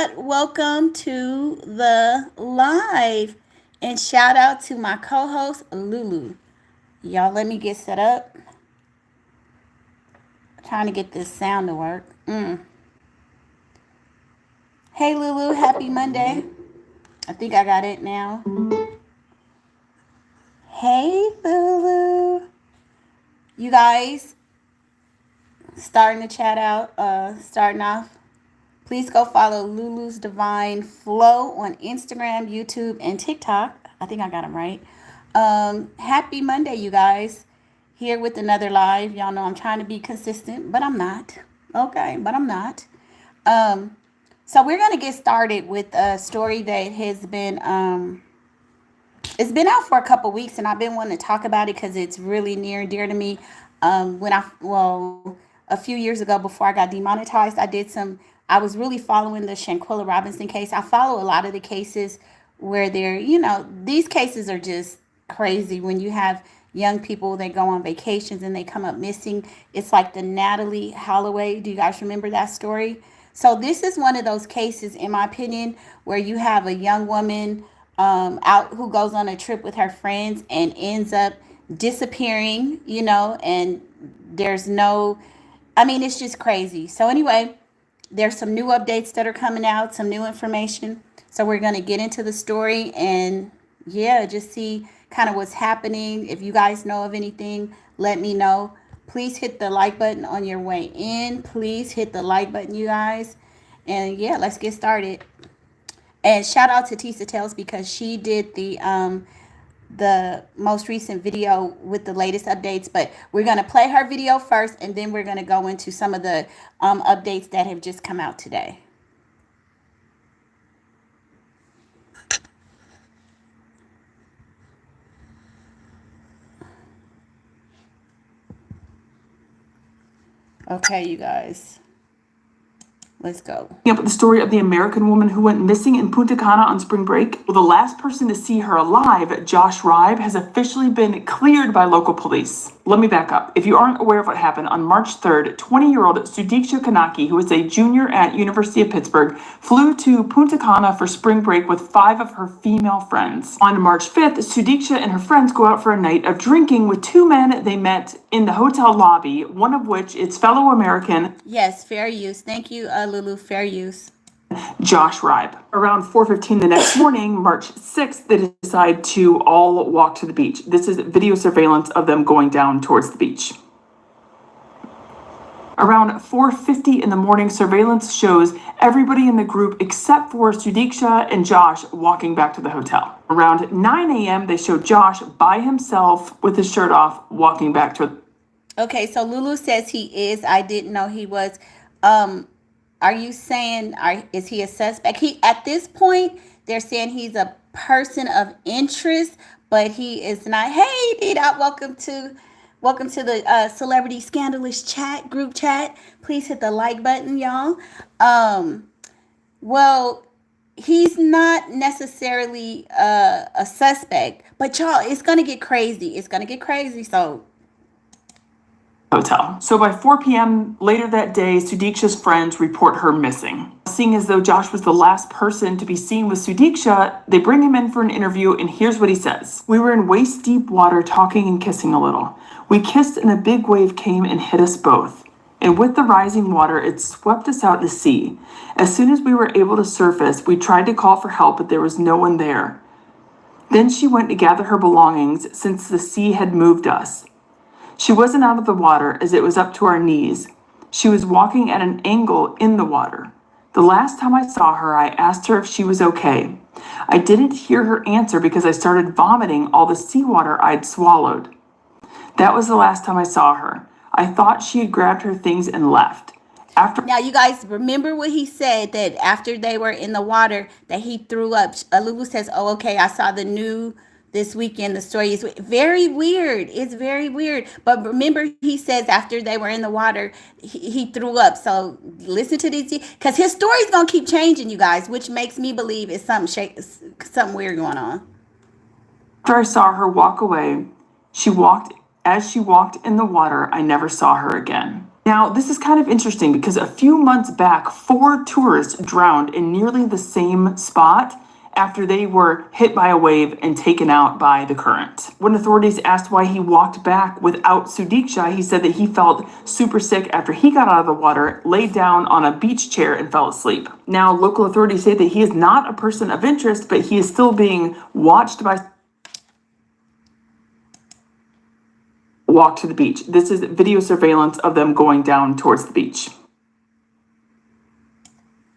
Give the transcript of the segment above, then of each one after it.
squad, welcome to the live. And shout out to my co-host Lulu. Y'all let me get set up. Trying to get this sound to work. Hey Lulu, happy Monday. I think I got it now. Hey Lulu. You guys starting to chat out, starting off. Please go follow Lulu's Divine Flow on Instagram, YouTube, and TikTok. I think I got them right. Happy Monday, you guys. Here with another live. Y'all know I'm trying to be consistent, but I'm not. Okay, but I'm not. So we're going to get started with a story that has been, it's been out for a couple weeks, and I've been wanting to talk about it because it's really near and dear to me. A few years ago before I got demonetized, I was really following the Shanquella Robinson case. I follow a lot of the cases where these cases are just crazy when you have young people that go on vacations and they come up missing. It's like the Natalie Holloway. Do you guys remember that story? So this is one of those cases, in my opinion, where you have a young woman out who goes on a trip with her friends and ends up disappearing, and it's just crazy. So anyway, there's some new updates that are coming out, some new information. So we're going to get into the story and just see kind of what's happening. If you guys know of anything, let me know. Please hit the like button on your way in. Please hit the like button, you guys. And let's get started. And shout out to Tisa Tales because she did the most recent video with the latest updates, but we're going to play her video first, and then we're going to go into some of the updates that have just come out today. Okay, you guys. Let's go. Up with the story of the American woman who went missing in Punta Cana on spring break. Well, the last person to see her alive, Josh Ribe, has officially been cleared by local police. Let me back up. If you aren't aware of what happened, on March 3rd, 20-year-old Sudiksha Konanki, who is a junior at University of Pittsburgh, flew to Punta Cana for spring break with 5 of her female friends. On March 5th, Sudiksha and her friends go out for a night of drinking with 2 men they met in the hotel lobby, one of which is fellow American. Yes, fair use. Thank you, Lulu. Fair use. Josh Ribe. Around 4:15 the next morning, March 6th, they decide to all walk to the beach. This is video surveillance of them going down towards the beach. Around 4:50 in the morning, surveillance shows everybody in the group except for Sudiksha and Josh walking back to the hotel. Around 9 a.m., they show Josh by himself with his shirt off walking back to. Okay, so Lulu says he is. I didn't know he was. Are you saying, is he a suspect? At this point, they're saying he's a person of interest, but he is not. Hey, Dida, welcome to the Celebrity Scandalous chat, group chat. Please hit the like button, y'all. Well, he's not necessarily a suspect, but y'all, it's going to get crazy. It's going to get crazy, so. Hotel. So by 4 p.m. later that day, Sudiksha's friends report her missing. Seeing as though Josh was the last person to be seen with Sudiksha, they bring him in for an interview, and here's what he says. "We were in waist-deep water talking and kissing a little. We kissed and a big wave came and hit us both. And with the rising water, it swept us out to sea. As soon as we were able to surface, we tried to call for help, but there was no one there. Then she went to gather her belongings since the sea had moved us. She wasn't out of the water as it was up to our knees. She was walking at an angle in the water. The last time I saw her, I asked her if she was okay. I didn't hear her answer because I started vomiting all the seawater I'd swallowed. That was the last time I saw her. I thought she had grabbed her things and left." Now, you guys remember what he said, that after they were in the water, that he threw up. Lulu says, "Oh, okay, I saw the new this weekend. The story is very weird. It's very weird." But remember, he says after they were in the water, he threw up. So listen to these, because his story's going to keep changing, you guys, which makes me believe it's something weird going on. After I saw her walk away, as she walked in the water, I never saw her again. Now, this is kind of interesting because a few months back, 4 tourists drowned in nearly the same spot after they were hit by a wave and taken out by the current. When authorities asked why he walked back without Sudiksha, he said that he felt super sick after he got out of the water, laid down on a beach chair, and fell asleep. Now, local authorities say that he is not a person of interest, but he is still being watched by walk to the beach. This is video surveillance of them going down towards the beach.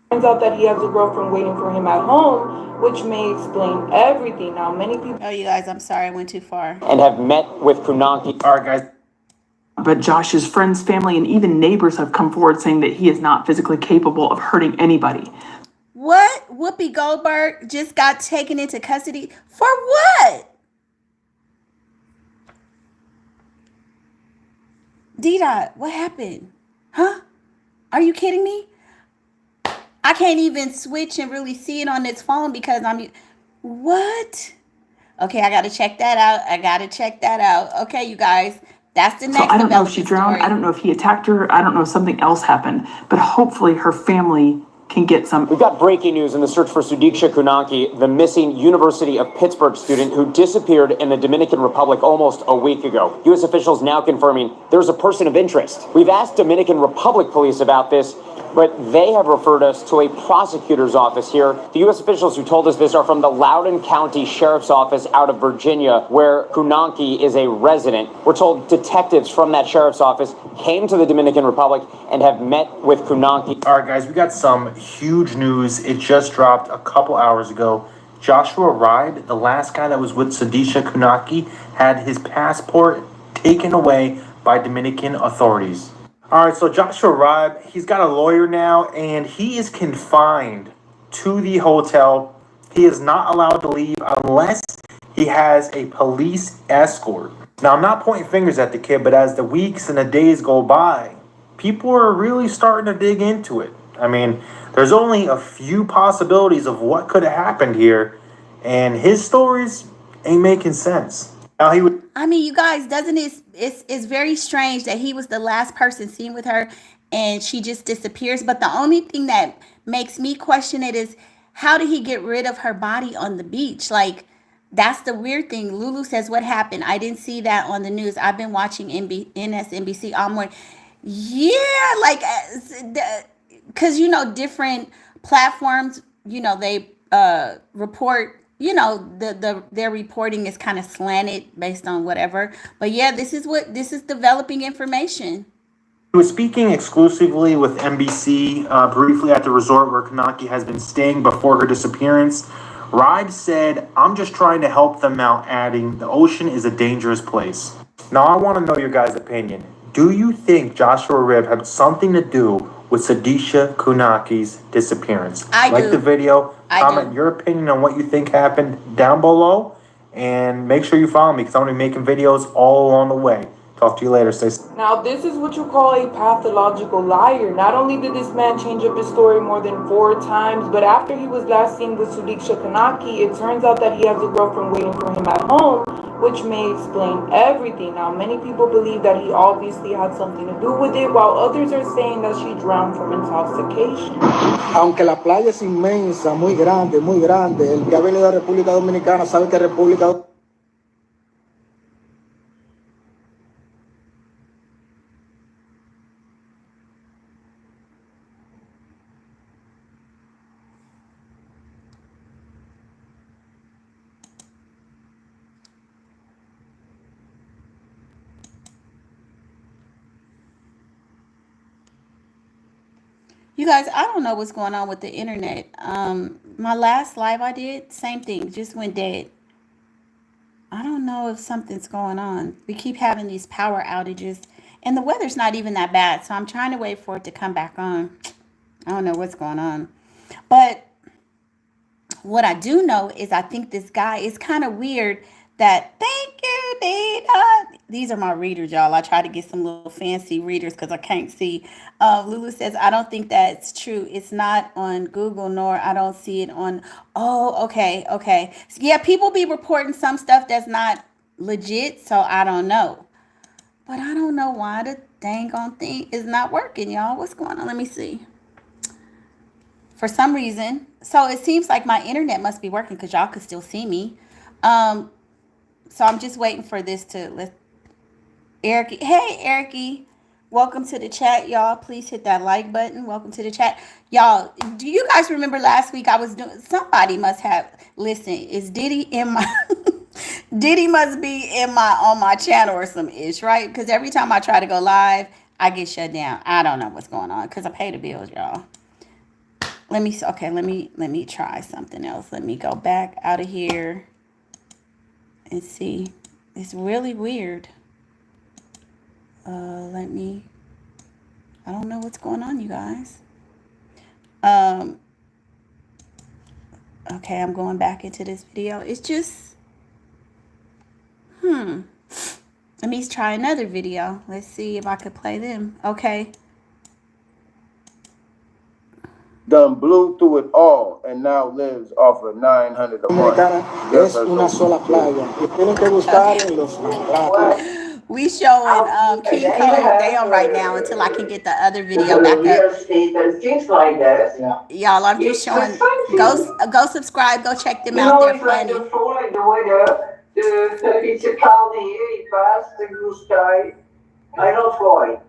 Turns out that he has a girlfriend waiting for him at home, which may explain everything. Now, many people... Oh, you guys, I'm sorry, I went too far. And have met with Konanki. All right, guys. But Josh's friends, family, and even neighbors have come forward saying that he is not physically capable of hurting anybody. What? Whoopi Goldberg just got taken into custody? For what? D-Dot, what happened? Huh? Are you kidding me? I can't even switch and really see it on this phone because what? Okay, I got to check that out. Okay, you guys, that's the next. So I don't know if she drowned. Story. I don't know if he attacked her. I don't know if something else happened. But hopefully her family can get some. We've got breaking news in the search for Sudiksha Konanki, the missing University of Pittsburgh student who disappeared in the Dominican Republic almost a week ago. U.S. officials now confirming there's a person of interest. We've asked Dominican Republic police about this, but they have referred us to a prosecutor's office here. The U.S. officials who told us this are from the Loudoun County Sheriff's Office out of Virginia, where Konanki is a resident. We're told detectives from that sheriff's office came to the Dominican Republic and have met with Konanki. All right, guys, we got some huge news. It just dropped a couple hours ago. Joshua Ride, the last guy that was with Sudiksha Konanki, had his passport taken away by Dominican authorities. All right, so Joshua Ride, he's got a lawyer now, and he is confined to the hotel. He is not allowed to leave unless he has a police escort. Now, I'm not pointing fingers at the kid, but as the weeks and the days go by, people are really starting to dig into it. I mean, there's only a few possibilities of what could have happened here, and his stories ain't making sense. Now, I mean, you guys, doesn't it? It's very strange that he was the last person seen with her and she just disappears. But the only thing that makes me question it is, how did he get rid of her body on the beach? Like, that's the weird thing. Lulu says, what happened? I didn't see that on the news. I've been watching NSNBC all morning. Yeah, like, because, different platforms, they report, their reporting is kind of slanted based on whatever. But yeah, this is developing information. He was speaking exclusively with NBC briefly at the resort where Konanki has been staying before her disappearance. Ride said, "I'm just trying to help them out," adding, "The ocean is a dangerous place." Now, I want to know your guys' opinion. Do you think Joshua Rib had something to do with Sudiksha Konanki's disappearance? I do. The video, comment do. your opinion on what you think happened down below, and make sure you follow me because I'm going to be making videos all along the way. Talk to you later. Stay safe. Now, this is what you call a pathological liar. Not only did this man change up his story more than 4 times, but after he was last seen with Sudiksha Konanki, it turns out that he has a girlfriend waiting for him at home, which may explain everything. Now, many people believe that he obviously had something to do with it, while others are saying that she drowned from intoxication. Aunque la playa es inmensa, muy grande, el que ha venido a República Dominicana sabe que República You guys, I don't know what's going on with the internet. My last live I did, same thing, just went dead. I don't know if something's going on. We keep having these power outages, and the weather's not even that bad, so I'm trying to wait for it to come back on. I don't know what's going on. But what I do know is I think this guy is kind of weird that, thank you, Dita. These are my readers, y'all. I try to get some little fancy readers because I can't see. Lulu says, I don't think that's true. It's not on Google, nor I don't see it on. Oh, okay. So, yeah, people be reporting some stuff that's not legit, so I don't know. But I don't know why dang on thing is not working, y'all. What's going on? Let me see. For some reason, so it seems like my internet must be working because y'all could still see me. So I'm just waiting for this to let Ericy. Hey, Ericy. Welcome to the chat, y'all. Please hit that like button. Welcome to the chat. Y'all, do you guys remember last week I was doing, somebody must have, listen, is Diddy in my, Diddy must be in my, on my channel or some ish, right? Because every time I try to go live, I get shut down. I don't know what's going on because I pay the bills, y'all. Let me try something else. Let me go back out of here and see. It's really weird. I don't know what's going on, you guys. Okay, I'm going back into this video. It's just, let me try another video. Let's see if I could play them. Okay. Done blew through it all and now lives off of $900 a month. Dominicana es una sola playa. Y tienen que buscar en los contratos. We showing King Cole down right now until I can get the other video back up. Real estate and things like that. Y'all, I'm just showing. Go subscribe. Go check them You out. know, They're it's like funny. the following the weather. It's a cloudy here, it passed the blue sky. I don't fly.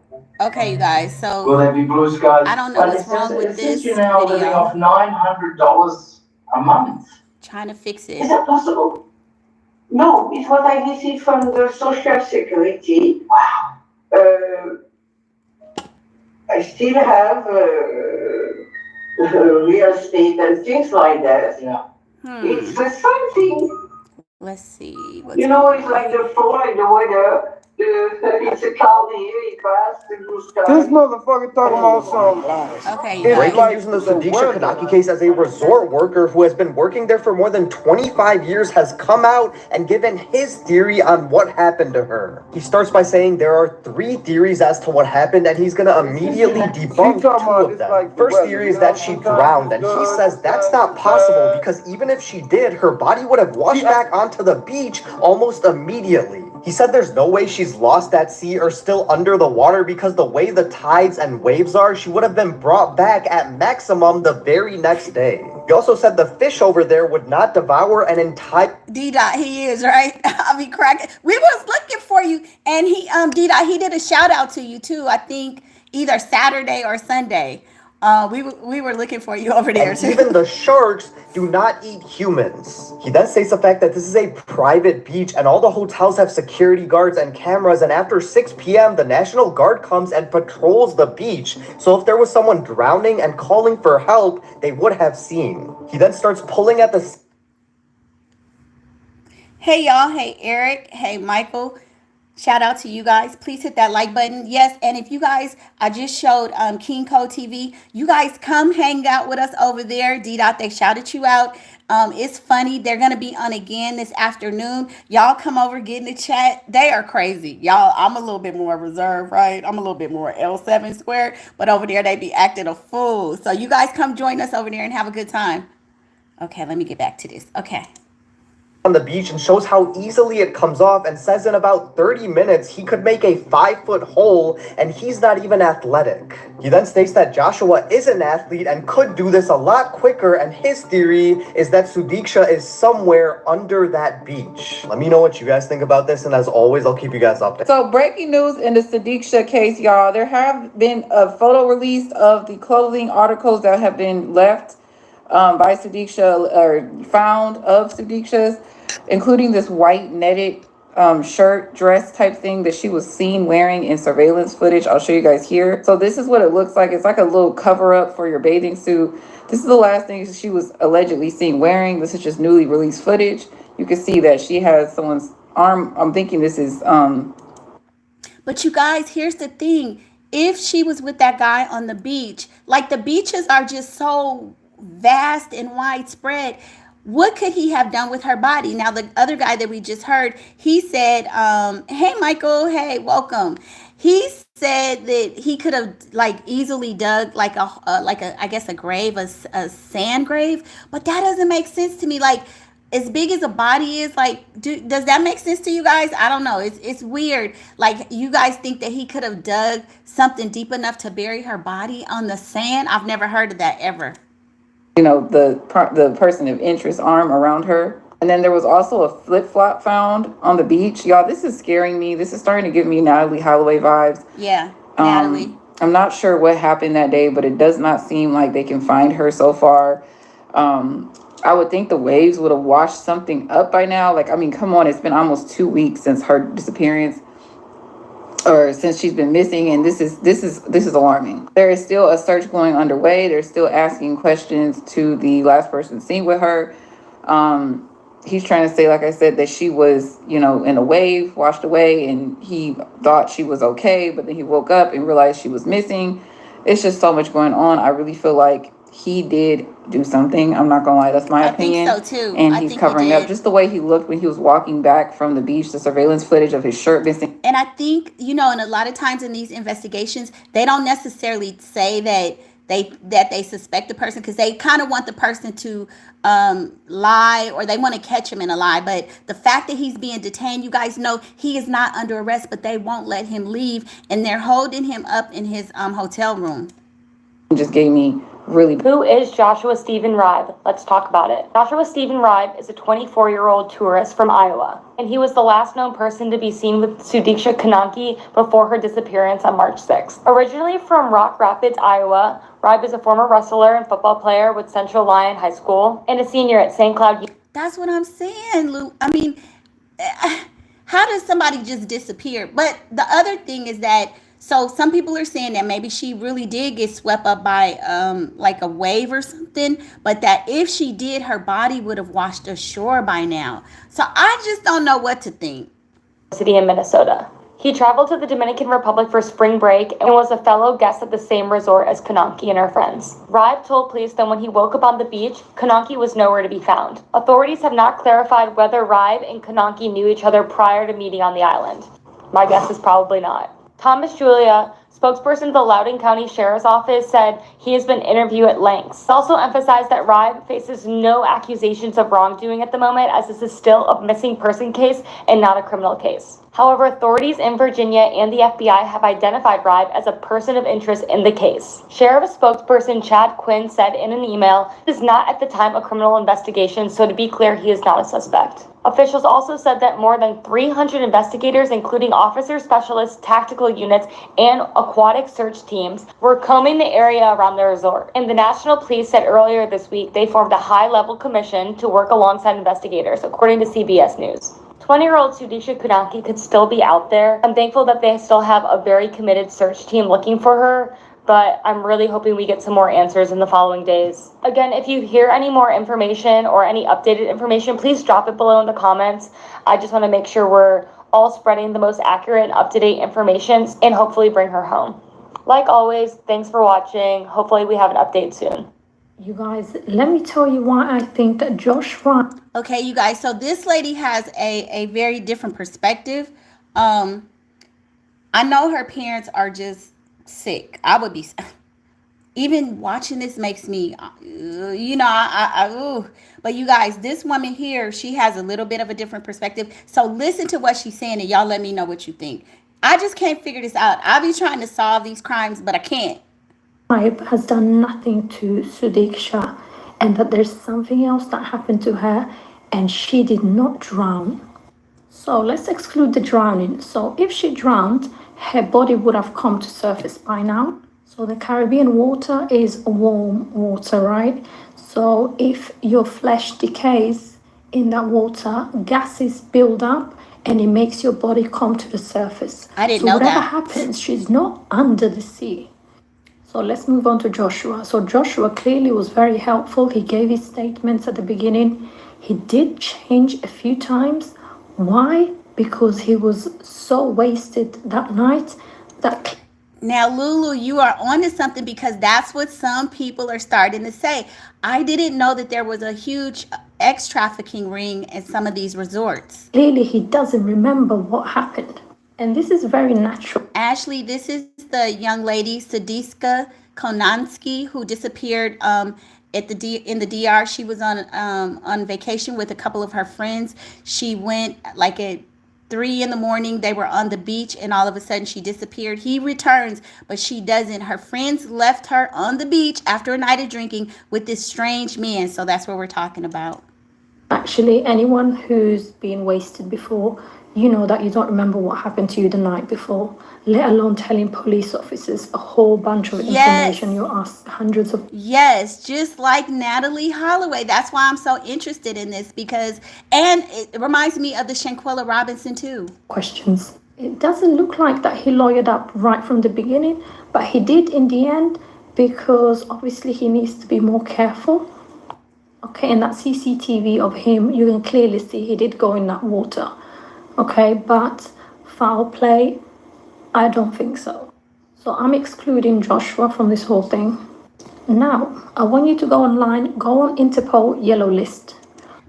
Okay, you guys. So Will there be blue skies? I don't know what's wrong with this Since you're now living video. off $900 a month. Trying to fix Is it. that possible? No, it's what I received from the Social Security. Wow. I still have real estate and things like that. It's the same thing. Let's see. You know, it's like the fall and the weather. It's a cloudy here, it passed the blue sky. This motherfucker talking about something. Okay, you It's guys. like Breaking news in the Sudiksha Konanki case, as a resort worker who has been working there for more than 25 years has come out and given his theory on what happened to her. He starts by saying there are 3 theories as to what happened, and he's gonna immediately debunk 2 of them. First theory is that she drowned, and he says that's not possible because even if she did, her body would have washed back onto the beach almost immediately. He said there's no way she's lost at sea or still under the water because the way the tides and waves are, she would have been brought back at maximum the very next day. He also said the fish over there would not devour an entire... D-Dot, he is, right? I'll be cracking. We was looking for you. And he, D-Dot, he did a shout out to you too. I think either Saturday or Sunday. We were looking for you over there And too. even the sharks do not eat humans. He then states the fact that this is a private beach and all the hotels have security guards and cameras, and after 6 p.m. the National Guard comes and patrols the beach. So if there was someone drowning and calling for help, they would have seen. He then starts pulling at the... Hey y'all, hey Eric, hey Michael. Shout out to you guys. Please hit that like button. Yes, and if you guys, I just showed King Code TV. You guys come hang out with us over there. D-Dot, they shouted you out. It's funny. They're going to be on again this afternoon. Y'all come over, get in the chat. They are crazy. Y'all, I'm a little bit more reserved, right? I'm a little bit more L7 squared. But over there, they be acting a fool. So you guys come join us over there and have a good time. Okay, let me get back to this. Okay. On the beach and shows how easily it comes off and says in about 30 minutes he could make a 5-foot hole and he's not even athletic. He then states that Joshua is an athlete and could do this a lot quicker, and his theory is that Sudiksha is somewhere under that beach. Let me know what you guys think about this, and as always, I'll keep you guys updated. So breaking news in the Sudiksha case, y'all. There have been a photo released of the clothing articles that have been left by Sudiksha, or found of Sudiksha's, including this white netted shirt, dress type thing that she was seen wearing in surveillance footage. I'll show you guys here. So this is what it looks like. It's like a little cover up for your bathing suit. This is the last thing she was allegedly seen wearing. This is just newly released footage. You can see that she has someone's arm. I'm thinking this is But you guys, here's the thing. If she was with that guy on the beach, like the beaches are just so vast and widespread, what could he have done with her body? Now, the other guy that we just heard, he said, hey, Michael, hey, welcome. He said that he could have like easily dug like a I guess a grave, a sand grave, but that doesn't make sense to me. Like, as big as a body is, like, does that make sense to you guys? I don't know. It's weird. Like, you guys think that he could have dug something deep enough to bury her body on the sand? I've never heard of that ever. The person of interest arm around her. And then there was also a flip-flop found on the beach. Y'all, this is scaring me. This is starting to give me Natalie Holloway vibes. Yeah, Natalie. I'm not sure what happened that day, but it does not seem like they can find her so far. I would think the waves would have washed something up by now. Like, I mean, come on, it's been almost 2 weeks since her disappearance, or since she's been missing, and this is alarming. There is still a search going underway. They're still asking questions to the last person seen with her. He's trying to say, like I said, that she was, in a wave, washed away, and he thought she was okay, but then he woke up and realized she was missing. It's just so much going on. I really feel like he did do something. I'm not gonna lie, that's my opinion. I think so too. And he's covering up. Just the way he looked when he was walking back from the beach, the surveillance footage of his shirt missing. And I think, and a lot of times in these investigations, they don't necessarily say that they suspect the person, because they kind of want the person to lie, or they want to catch him in a lie. But the fact that he's being detained, you guys know he is not under arrest, but they won't let him leave, and they're holding him up in his hotel room. It just gave me really. Who is Joshua Stephen Ribe? Let's talk about it. Joshua Stephen Ribe is a 24-year-old tourist from Iowa, and he was the last known person to be seen with Sudiksha Konanki before her disappearance on March 6th. Originally from Rock Rapids, Iowa, Ribe is a former wrestler and football player with Central Lyon High School and a senior at St. Cloud. That's what I'm saying, Lou. I mean, how does somebody just disappear? But the other thing is that, so some people are saying that maybe she really did get swept up by like a wave or something, but that if she did, her body would have washed ashore by now. So I just don't know what to think. City in Minnesota. He traveled to the Dominican Republic for spring break and was a fellow guest at the same resort as Konanki and her friends. Ribe told police that when he woke up on the beach, Konanki was nowhere to be found. Authorities have not clarified whether Ribe and Konanki knew each other prior to meeting on the island. My guess is probably not. Thomas Julia, spokesperson of the Loudoun County Sheriff's Office, said he has been interviewed at length. He also emphasized that Ribe faces no accusations of wrongdoing at the moment, as this is still a missing person case and not a criminal case. However, authorities in Virginia and the FBI have identified Ribe as a person of interest in the case. Sheriff spokesperson Chad Quinn said in an email, "This is not at the time a criminal investigation, so to be clear, he is not a suspect." Officials also said that more than 300 investigators, including officers, specialists, tactical units, and aquatic search teams, were combing the area around the resort. And the National Police said earlier this week they formed a high-level commission to work alongside investigators, according to CBS News. 20-year-old Sudiksha Konanki could still be out there. I'm thankful that they still have a very committed search team looking for her, but I'm really hoping we get some more answers in the following days. Again, if you hear any more information or any updated information, please drop it below in the comments. I just want to make sure we're all spreading the most accurate and up-to-date information and hopefully bring her home. Like always, thanks for watching. Hopefully we have an update soon. You guys, let me tell you why I think that Josh Ribe. Okay, you guys, so this lady has a very different perspective. I know her parents are just sick. I would be, even watching this makes me, but you guys, this woman here, she has a little bit of a different perspective. So listen to what she's saying and y'all let me know what you think. I just can't figure this out. I be trying to solve these crimes, but I can't. Ribe has done nothing to Sudiksha, and that there's something else that happened to her, and she did not drown. So let's exclude the drowning. So if she drowned, her body would have come to surface by now. So the Caribbean water is warm water, right? So if your flesh decays in that water, gases build up and it makes your body come to the surface. I didn't know that. So whatever happens, she's not under the sea. So let's move on to Joshua. So Joshua clearly was very helpful. He gave his statements at the beginning. He did change a few times. Why? Because he was so wasted that night that... Now, Lulu, you are onto something, because that's what some people are starting to say. I didn't know that there was a huge ex-trafficking ring in some of these resorts. Clearly, he doesn't remember what happened. And this is very natural. Ashley, this is the young lady, Sudiksha Konanki, who disappeared in the DR. She was on vacation with a couple of her friends. She went like at 3 in the morning. They were on the beach, and all of a sudden she disappeared. He returns, but she doesn't. Her friends left her on the beach after a night of drinking with this strange man. So that's what we're talking about. Actually, anyone who's been wasted before, you know that you don't remember what happened to you the night before, let alone telling police officers a whole bunch of information. You asked hundreds of... Yes, just like Natalie Holloway. That's why I'm so interested in this, because, and it reminds me of the Shanquella Robinson too. Questions. It doesn't look like that he lawyered up right from the beginning, but he did in the end, because obviously he needs to be more careful. Okay, in that CCTV of him, you can clearly see he did go in that water. Okay, but foul play, I don't think so. So I'm excluding Joshua from this whole thing. Now, I want you to go online, go on Interpol yellow list.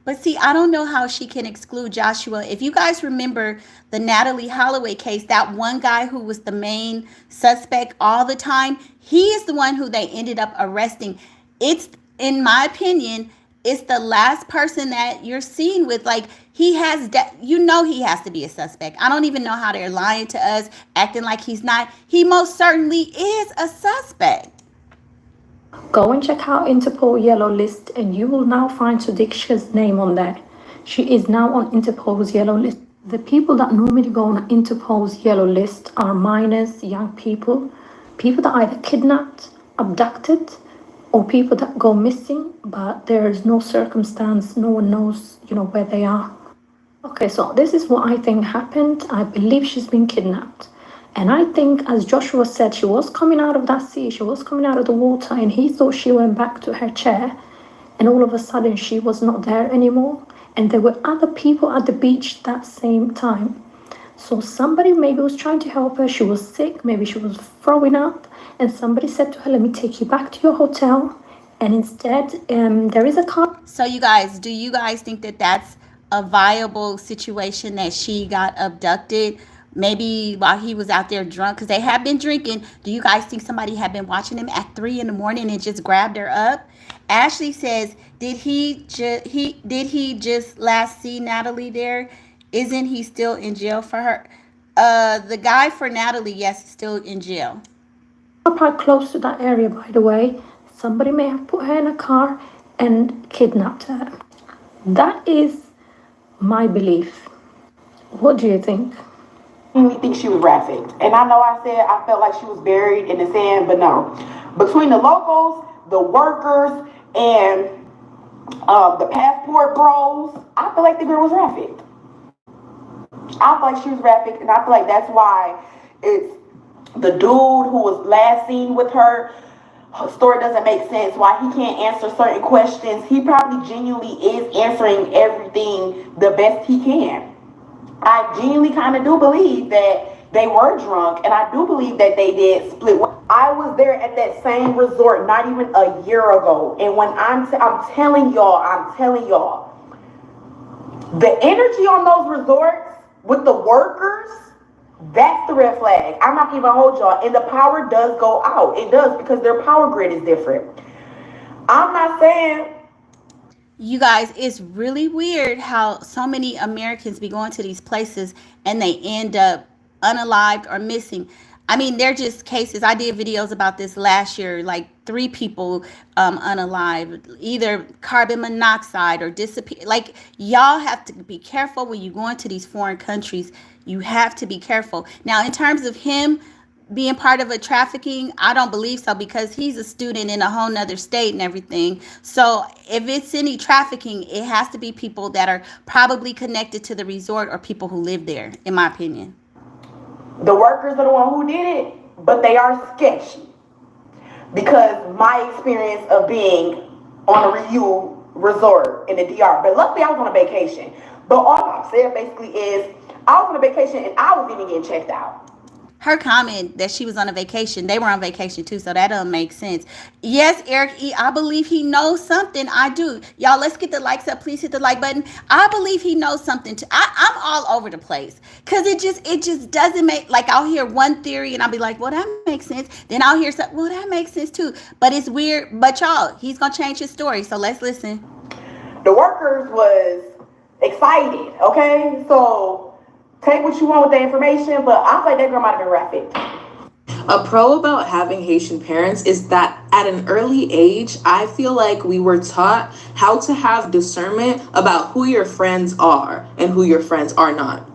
But see, I don't know how she can exclude Joshua. If you guys remember the Natalie Holloway case, that one guy who was the main suspect all the time, he is the one who they ended up arresting. It's, in my opinion, it's the last person that you're seeing with, like, he has, he has to be a suspect. I don't even know how they're lying to us, acting like he's not. He most certainly is a suspect. Go and check out Interpol yellow list, and you will now find Sudiksha's name on there. She is now on Interpol's yellow list. The people that normally go on Interpol's yellow list are minors, young people, people that are either kidnapped, abducted, or people that go missing, but there is no circumstance, no one knows, where they are. Okay, so this is what I think happened. I believe she's been kidnapped. And I think, as Joshua said, she was coming out of that sea, she was coming out of the water, and he thought she went back to her chair, and all of a sudden she was not there anymore. And there were other people at the beach that same time. So somebody maybe was trying to help her. She was sick, maybe she was throwing up, and somebody said to her, let me take you back to your hotel. And instead, there is a car. So you guys, do you guys think that that's a viable situation, that she got abducted maybe while he was out there drunk? Because they have been drinking. Do you guys think somebody had been watching him at 3 in the morning and just grabbed her up? Ashley says, did he just last see Natalie there? Isn't he still in jail for her? The guy for Natalie, yes, is still in jail. Quite close to that area, by the way. Somebody may have put her in a car and kidnapped her. That is my belief. What do you think? We think she was trafficked. And I know I said I felt like she was buried in the sand, but no. Between the locals, the workers, and the passport bros, I feel like the girl was trafficked. I feel like she was trafficked, and I feel like that's why it's the dude who was last seen with her. Her story doesn't make sense, why he can't answer certain questions. He probably genuinely is answering everything the best he can. I genuinely kind of do believe that they were drunk, and I do believe that they did split. I was there at that same resort not even a year ago, and when I'm telling y'all, the energy on those resorts with the workers, that's the red flag. I'm not even hold y'all, and the power does go out. It does, because their power grid is different. I'm not saying. You guys, it's really weird how so many Americans be going to these places and they end up unalived or missing. I mean, they're just cases. I did videos about this last year, like 3 people unalived, either carbon monoxide or disappear. Like, y'all have to be careful when you go into these foreign countries. You have to be careful. Now, in terms of him being part of a trafficking, I don't believe so, because he's a student in a whole nother state and everything. So if it's any trafficking, it has to be people that are probably connected to the resort or people who live there, in my opinion. The workers are the one who did it, but they are sketchy. Because my experience of being on a review resort in the DR, but luckily I was on a vacation. But all I'm saying basically is I was on a vacation and I was even getting checked out. her comment that she was on a vacation, they were on vacation too, so that doesn't make sense. Yes, Eric E, I believe he knows something. I do. Y'all, let's get the likes up. Please hit the like button. I believe he knows something too. I'm all over the place because it just doesn't make, like, I'll hear one theory and I'll be like, well, that makes sense. Then I'll hear something, well, that makes sense too. But it's weird. But y'all, he's gonna change his story, so let's listen. The workers was excited, okay? So take what you want with the information, but I feel like that girl might have been trafficked. A pro about having Haitian parents is that at an early age, I feel like we were taught how to have discernment about who your friends are and who your friends are not.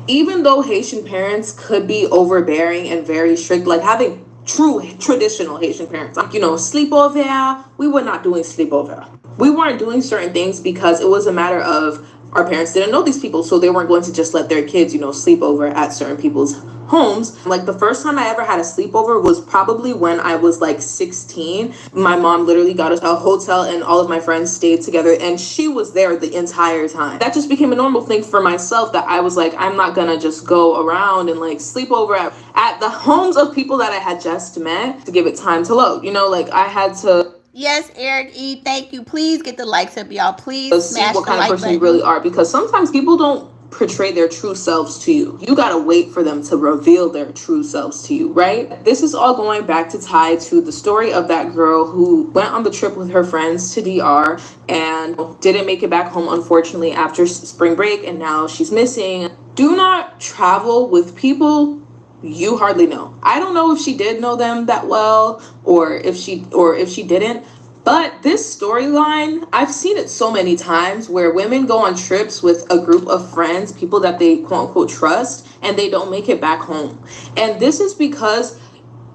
Even though Haitian parents could be overbearing and very strict, like having true traditional Haitian parents, like, you know, sleepover, we were not doing sleepover. We weren't doing certain things because it was a matter of our parents didn't know these people, so they weren't going to just let their kids, you know, sleep over at certain people's homes. Like the first time I ever had a sleepover was probably when I was like 16. My mom literally got us a hotel and all of my friends stayed together and she was there the entire time. That just became a normal thing for myself, that I was like, I'm not gonna just go around and like sleep over at the homes of people that I had just met to give it time to load. You know, like I had to. Yes, Eric E, thank you. Please get the likes up, y'all. Please See what kind of person you really are, because sometimes people don't portray their true selves to you. You gotta wait for them to reveal their true selves to you, right? This is all going back to tie to the story of that girl who went on the trip with her friends to DR and didn't make it back home, unfortunately, after spring break, and now she's missing. Do not travel with people you hardly know. I don't know if she did know them that well or if she didn't. But this storyline, I've seen it so many times where women go on trips with a group of friends, people that they quote unquote trust, and they don't make it back home. And this is because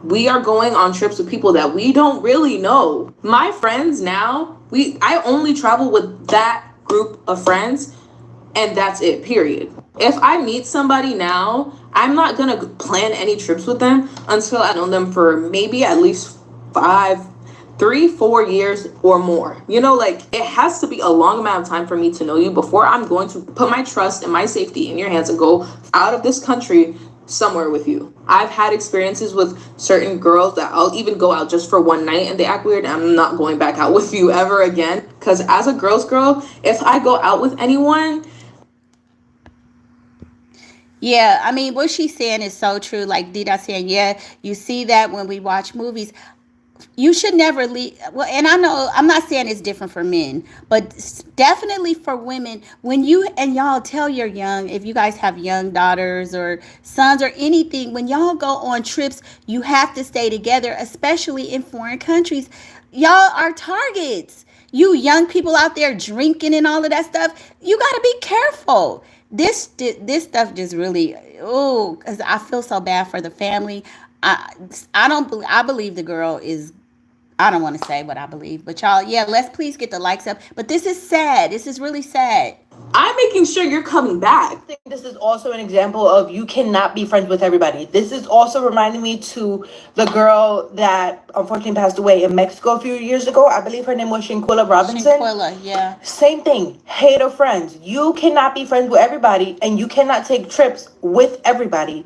we are going on trips with people that we don't really know. My friends now, I only travel with that group of friends, and that's it, period. If I meet somebody now, I'm not gonna plan any trips with them until I know them for maybe at least 3-4 years or more. You know, like it has to be a long amount of time for me to know you before I'm going to put my trust and my safety in your hands and go out of this country somewhere with you. I've had experiences with certain girls that I'll even go out just for one night and they act weird and I'm not going back out with you ever again. Because as a girl's girl, if I go out with anyone, yeah, I mean, what she's saying is so true. Like Dida saying, yeah, you see that when we watch movies. You should never leave. Well, and I know I'm not saying it's different for men, but definitely for women. When you, and y'all tell your young, if you guys have young daughters or sons or anything, when y'all go on trips, you have to stay together, especially in foreign countries. Y'all are targets. You young people out there drinking and all of that stuff, you got to be careful. This stuff just really, because I feel so bad for the family. I believe the girl is, I don't want to say what I believe, but y'all, yeah, let's please get the likes up. But this is sad. This is really sad. I'm making sure you're coming back. I think this is also an example of you cannot be friends with everybody. This is also reminding me to the girl that unfortunately passed away in Mexico a few years ago. I believe her name was Shinquilla Robinson. Shinquilla, yeah. Same thing. Hater friends. You cannot be friends with everybody and you cannot take trips with everybody.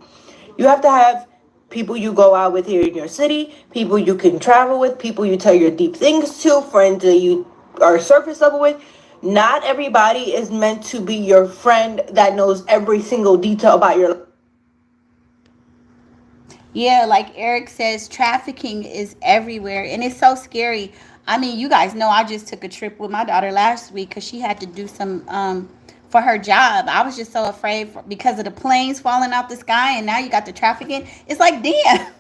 You have to have people you go out with here in your city, people you can travel with, people you tell your deep things to, friends that you are surface level with. Not everybody is meant to be your friend that knows every single detail about your life. Yeah, like Eric says, trafficking is everywhere and it's so scary. I mean, you guys know I just took a trip with my daughter last week because she had to do some for her job. I was just so afraid because of the planes falling out the sky, and now you got the trafficking. It's like, damn,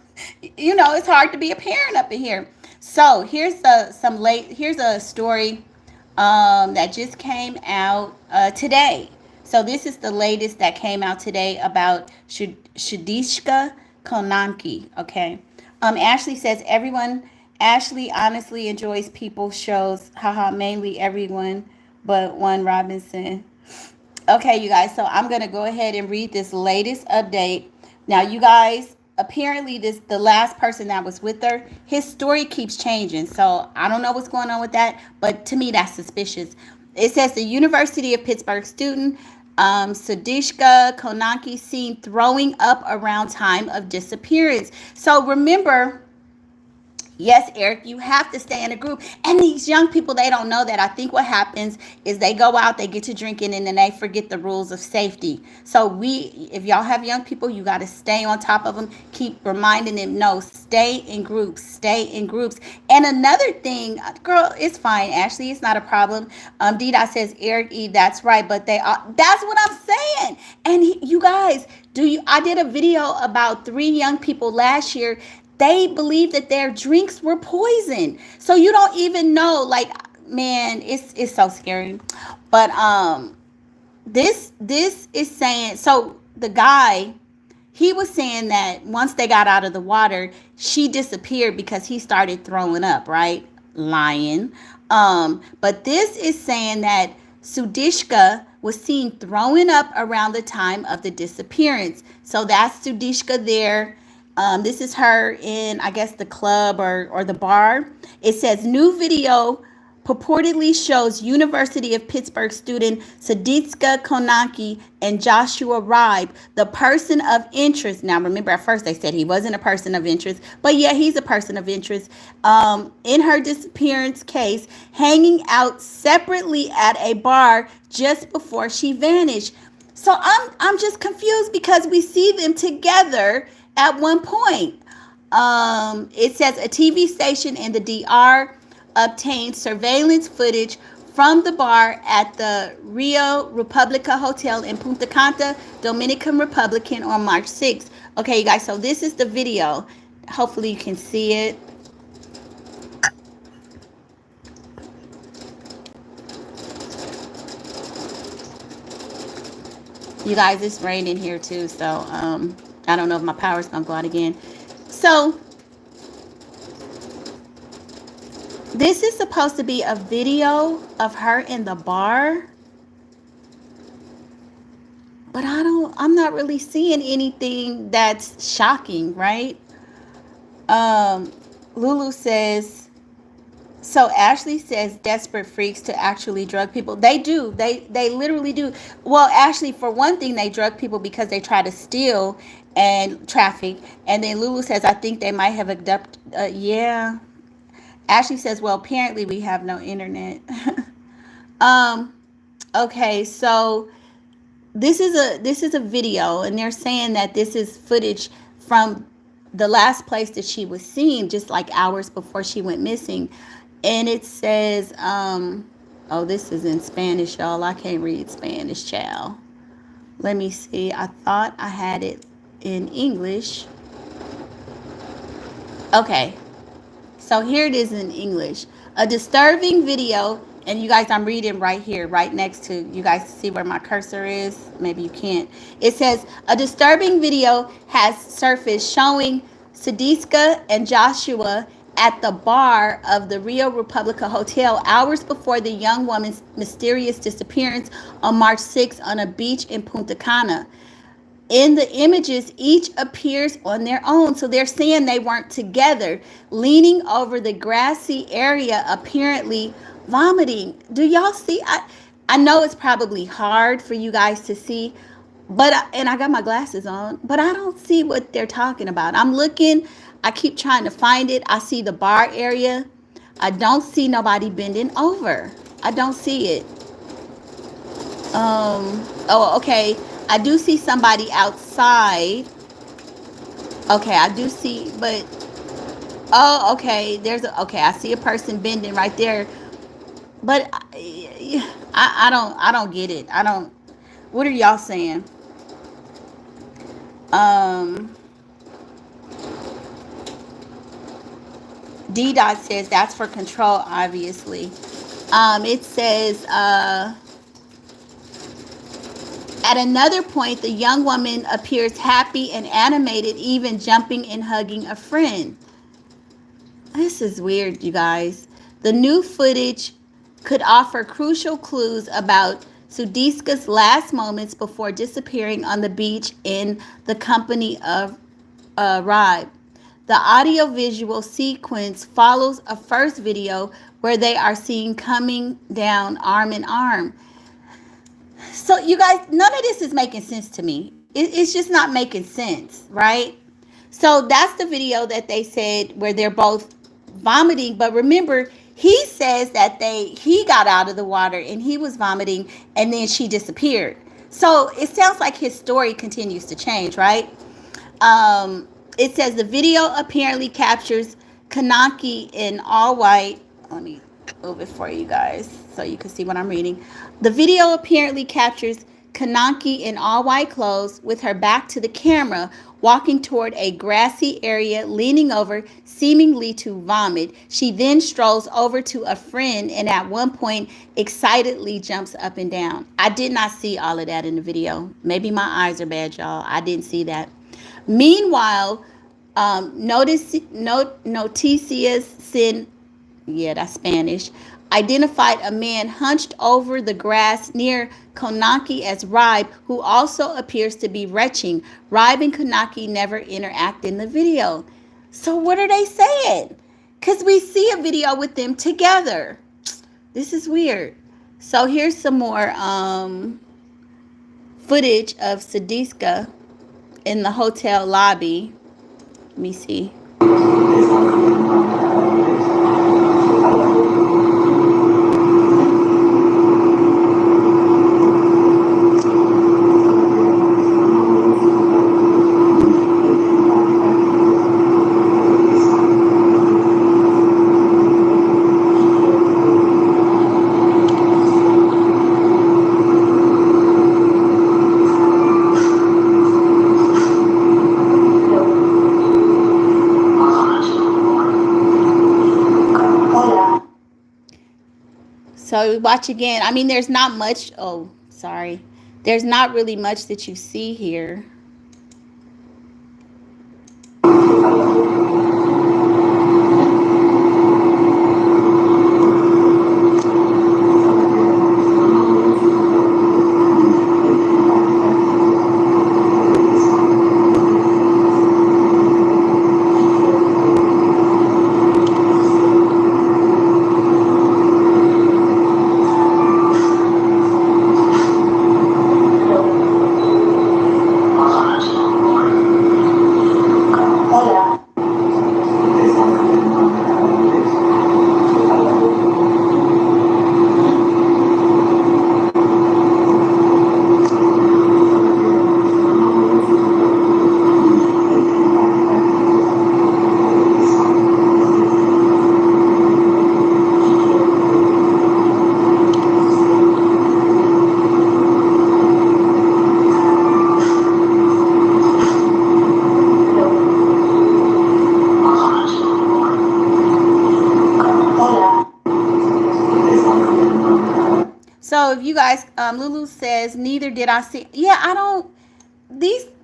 you know, it's hard to be a parent up in here. So here's a story that just came out today. So this is the latest that came out today about Sudiksha Konanki. Okay, Ashley says Ashley honestly enjoys people shows. Haha, mainly everyone but one Robinson. Okay, you guys, so I'm going to go ahead and read this latest update. Now, you guys, apparently the last person that was with her, his story keeps changing. So I don't know what's going on with that, but to me, that's suspicious. It says the University of Pittsburgh student Sudiksha Konanki seen throwing up around time of disappearance. So remember, yes, Eric, you have to stay in a group. And these young people, they don't know that. I think what happens is they go out, they get to drinking, and then they forget the rules of safety. So if y'all have young people, you got to stay on top of them. Keep reminding them, no, stay in groups, stay in groups. And another thing, girl, it's fine, Ashley, it's not a problem. D-Dot says, Eric E, that's right, but they are, that's what I'm saying. And you guys, I did a video about 3 young people last year. They believe that their drinks were poisoned. So you don't even know, like, man, it's so scary. But this is saying, so the guy, he was saying that once they got out of the water, she disappeared because he started throwing up, right? Lying. But this is saying that Sudiksha was seen throwing up around the time of the disappearance. So that's Sudiksha there. This is her in, I guess, the club or the bar. It says, new video purportedly shows University of Pittsburgh student Sudiksha Konanki and Joshua Ribe, the person of interest. Now, remember, at first they said he wasn't a person of interest, but yeah, he's a person of interest, in her disappearance case, hanging out separately at a bar just before she vanished. So I'm just confused because we see them together at one point. It says a TV station in the DR obtained surveillance footage from the bar at the Rio Republica Hotel in Punta Cana, Dominican Republic on March 6th. Okay, you guys, so this is the video. Hopefully you can see it. You guys, it's raining here too, so I don't know if my power's gonna go out again. So this is supposed to be a video of her in the bar, but I'm not really seeing anything that's shocking, right? Lulu says, so Ashley says desperate freaks to actually drug people. They do. They literally do. Well, actually, for one thing, they drug people because they try to steal and traffic. And then Lulu says, I think they might have abducted. Yeah. Ashley says, well, apparently we have no internet. Okay, so this is a video, and they're saying that this is footage from the last place that she was seen, just like hours before she went missing. And it says, oh, this is in Spanish, y'all. I can't read Spanish, child. Let me see. I thought I had it in English. Okay. So here it is in English. A disturbing video. And you guys, I'm reading right here, right next to, you guys see where my cursor is? Maybe you can't. It says, a disturbing video has surfaced showing Sudiksha and Joshua at the bar of the Rio Republica Hotel hours before the young woman's mysterious disappearance on March 6th on a beach in Punta Cana. In the images, each appears on their own. So they're saying they weren't together, leaning over the grassy area, apparently vomiting. Do y'all see? I know it's probably hard for you guys to see, but and I got my glasses on, but I don't see what they're talking about. I'm looking. I keep trying to find it. I see the bar area. I don't see nobody bending over. I don't see it. Oh, okay. I do see somebody outside. Okay, I do see, but oh, okay. Okay. I see a person bending right there, but I don't get it. I don't. What are y'all saying? D-Dot says that's for control, obviously. It says, at another point, the young woman appears happy and animated, even jumping and hugging a friend. This is weird, you guys. The new footage could offer crucial clues about Sudiksha's last moments before disappearing on the beach in the company of Ribe. The audiovisual sequence follows a first video where they are seen coming down arm in arm. So you guys, none of this is making sense to me. It's just not making sense, right? So that's the video that they said where they're both vomiting. But remember, he says that he got out of the water and he was vomiting and then she disappeared. So it sounds like his story continues to change, right? It says the video apparently captures Konanki in all white. Let me move it for you guys so you can see what I'm reading. The video apparently captures Konanki in all white clothes with her back to the camera, walking toward a grassy area, leaning over, seemingly to vomit. She then strolls over to a friend and at one point excitedly jumps up and down. I did not see all of that in the video. Maybe my eyes are bad, y'all. I didn't see that. Meanwhile, Noticias Sin, yeah, that's Spanish, identified a man hunched over the grass near Konanki as Ribe, who also appears to be retching. Ribe and Konanki never interact in the video. So what are they saying? Because we see a video with them together. This is weird. So here's some more footage of Sudiksha in the hotel lobby. Let me see. So watch again. I mean, there's not much. Oh, sorry. There's not really much that you see here. So if you guys, Lulu says, neither did I see. Yeah, I don't,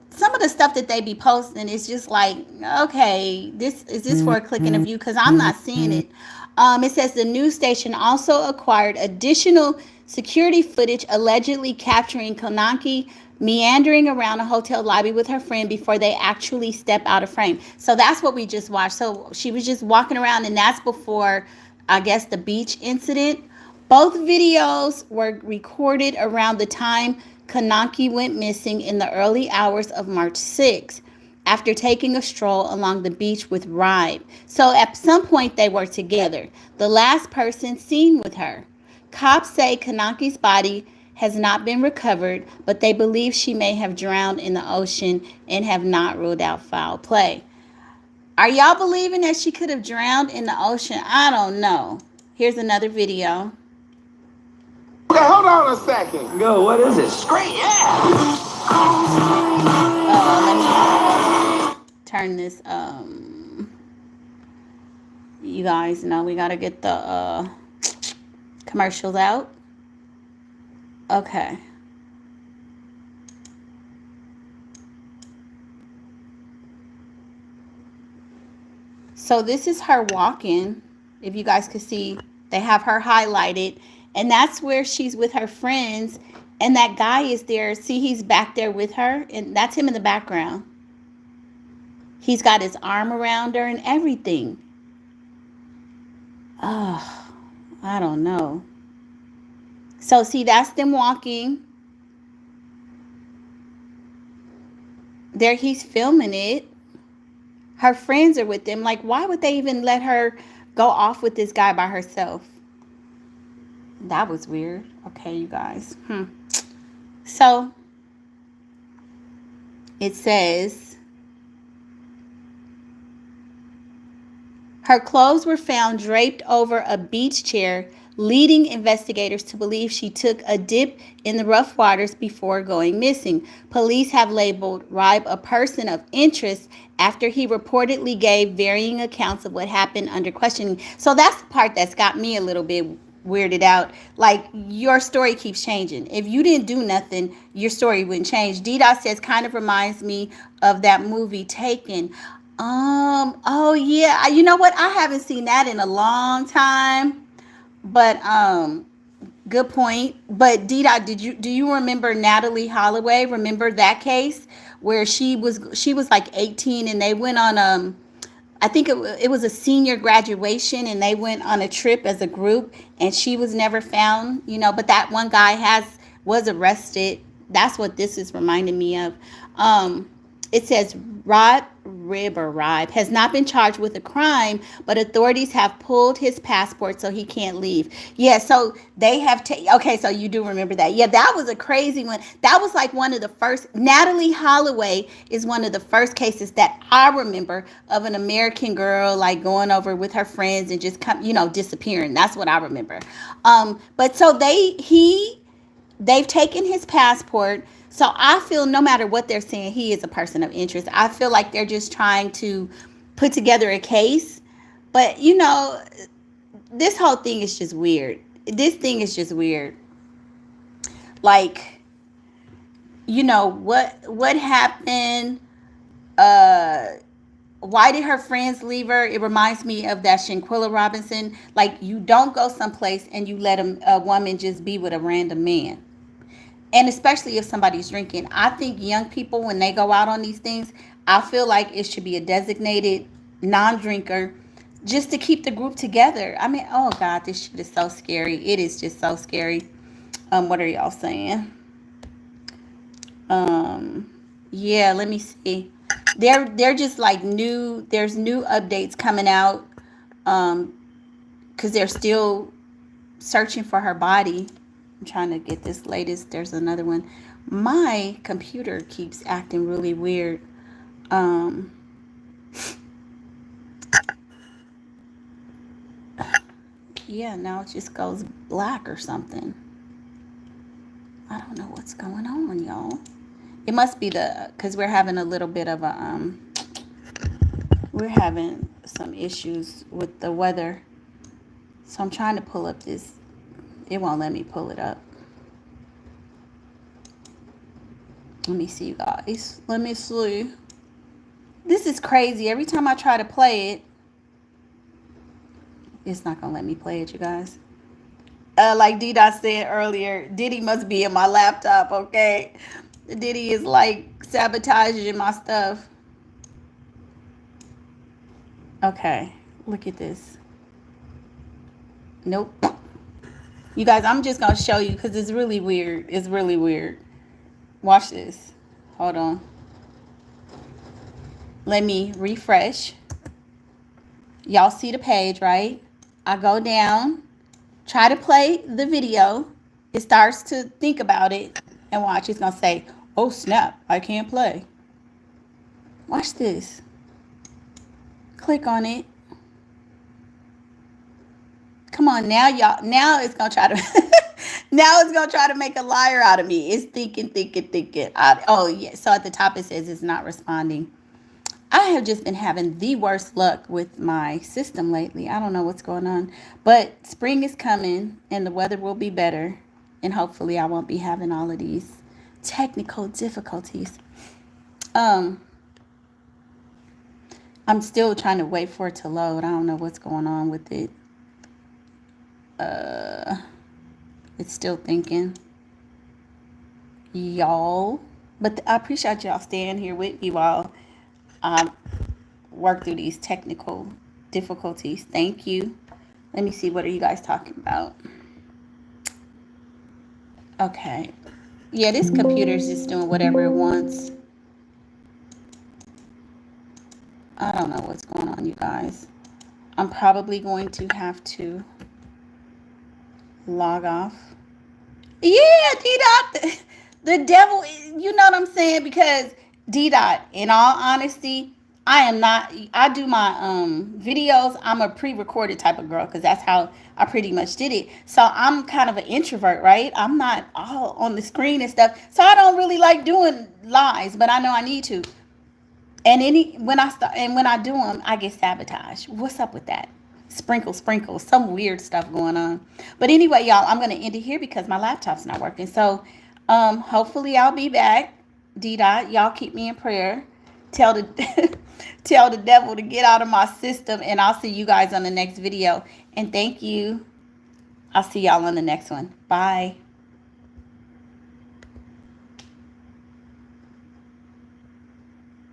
some of the stuff that they be posting is just like, okay, is this for a click and a view? Because I'm not seeing it. It says the news station also acquired additional security footage allegedly capturing Konanki meandering around a hotel lobby with her friend before they actually step out of frame. So that's what we just watched. So she was just walking around, and that's before, I guess, the beach incident. Both videos were recorded around the time Konanki went missing in the early hours of March 6th after taking a stroll along the beach with Ribe. So at some point they were together. The last person seen with her. Cops say Konanki's body has not been recovered, but they believe she may have drowned in the ocean and have not ruled out foul play. Are y'all believing that she could have drowned in the ocean? I don't know. Here's another video. Okay, hold on a second. Go, what is it? Straight, yeah. Let me turn this. You guys know we gotta get the commercials out. Okay. So this is her walking. If you guys could see, they have her highlighted. And that's where she's with her friends. And that guy is there. See, he's back there with her. And that's him in the background. He's got his arm around her and everything. Oh, I don't know. So, see, that's them walking. There he's filming it. Her friends are with them. Like, why would they even let her go off with this guy by herself? That was weird. Okay, you guys. So it says her clothes were found draped over a beach chair, leading investigators to believe she took a dip in the rough waters before going missing. Police have labeled Ribe a person of interest after he reportedly gave varying accounts of what happened under questioning. So that's the part that's got me a little bit weirded out. Like, your story keeps changing. If you didn't do nothing, your story wouldn't change. DDoS says kind of reminds me of that movie Taken. Oh yeah, you know what? I haven't seen that in a long time. But good point. But DDoS, do you remember Natalie Holloway? Remember that case where she was like 18 and they went on I think it was a senior graduation and they went on a trip as a group and she was never found, but that one guy was arrested. That's what this is reminding me of. It says Ribe has not been charged with a crime, but authorities have pulled his passport so he can't leave. Yeah, so they have okay, so you do remember that. Yeah, that was a crazy one. That was like one of the first. Natalie Holloway is one of the first cases that I remember of an American girl like going over with her friends and just disappearing. That's what I remember. But so they've taken his passport. So I feel no matter what they're saying, he is a person of interest. I feel like they're just trying to put together a case. But, this whole thing is just weird. This thing is just weird. Like, what happened? Why did her friends leave her? It reminds me of that Shanquilla Robinson. Like, you don't go someplace and you let a woman just be with a random man. And especially if somebody's drinking. I think young people, when they go out on these things, I feel like it should be a designated non-drinker just to keep the group together. I mean, oh God, this shit is so scary. It is just so scary. What are y'all saying? Yeah, let me see. They're just like there's new updates coming out because they're still searching for her body. I'm trying to get this latest. There's another one. My computer keeps acting really weird. Yeah, now it just goes black or something. I don't know what's going on, y'all. It must be because we're having a little bit of we're having some issues with the weather. So I'm trying to pull up this. It won't let me pull it up. Let me see, you guys. Let me see. This is crazy. Every time I try to play it, it's not going to let me play it, you guys. Like DDoS said earlier, Diddy must be in my laptop, okay? Diddy is like sabotaging my stuff. Okay, look at this. Nope. You guys, I'm just going to show you because it's really weird. It's really weird. Watch this. Hold on. Let me refresh. Y'all see the page, right? I go down, try to play the video. It starts to think about it. And watch, it's going to say, oh, snap, I can't play. Watch this. Click on it. Come on now, y'all. Now it's gonna try to now it's gonna try to make a liar out of me. It's thinking. Oh yeah. So at the top it says it's not responding. I have just been having the worst luck with my system lately. I don't know what's going on. But spring is coming and the weather will be better. And hopefully I won't be having all of these technical difficulties. I'm still trying to wait for it to load. I don't know what's going on with it. It's still thinking, y'all, but I appreciate y'all staying here with me while I work through these technical difficulties. Thank you. Let me see, what are you guys talking about? Okay, yeah, this computer is just doing whatever it wants. I don't know what's going on, you guys. I'm probably going to have to log off. Yeah, D-Dot, the devil, you know what I'm saying? Because D-Dot, in all honesty, I do my videos, I'm a pre-recorded type of girl because that's how I pretty much did it. So I'm kind of an introvert, right? I'm not all on the screen and stuff. So I don't really like doing lives, but I know I need to. And when I do them, I get sabotaged. What's up with that? Sprinkle, some weird stuff going on. But anyway, y'all, I'm going to end it here because my laptop's not working. So hopefully I'll be back. D-Dot, y'all keep me in prayer. Tell the tell the devil to get out of my system, and I'll see you guys on the next video. And thank you. I'll see y'all on the next one. Bye.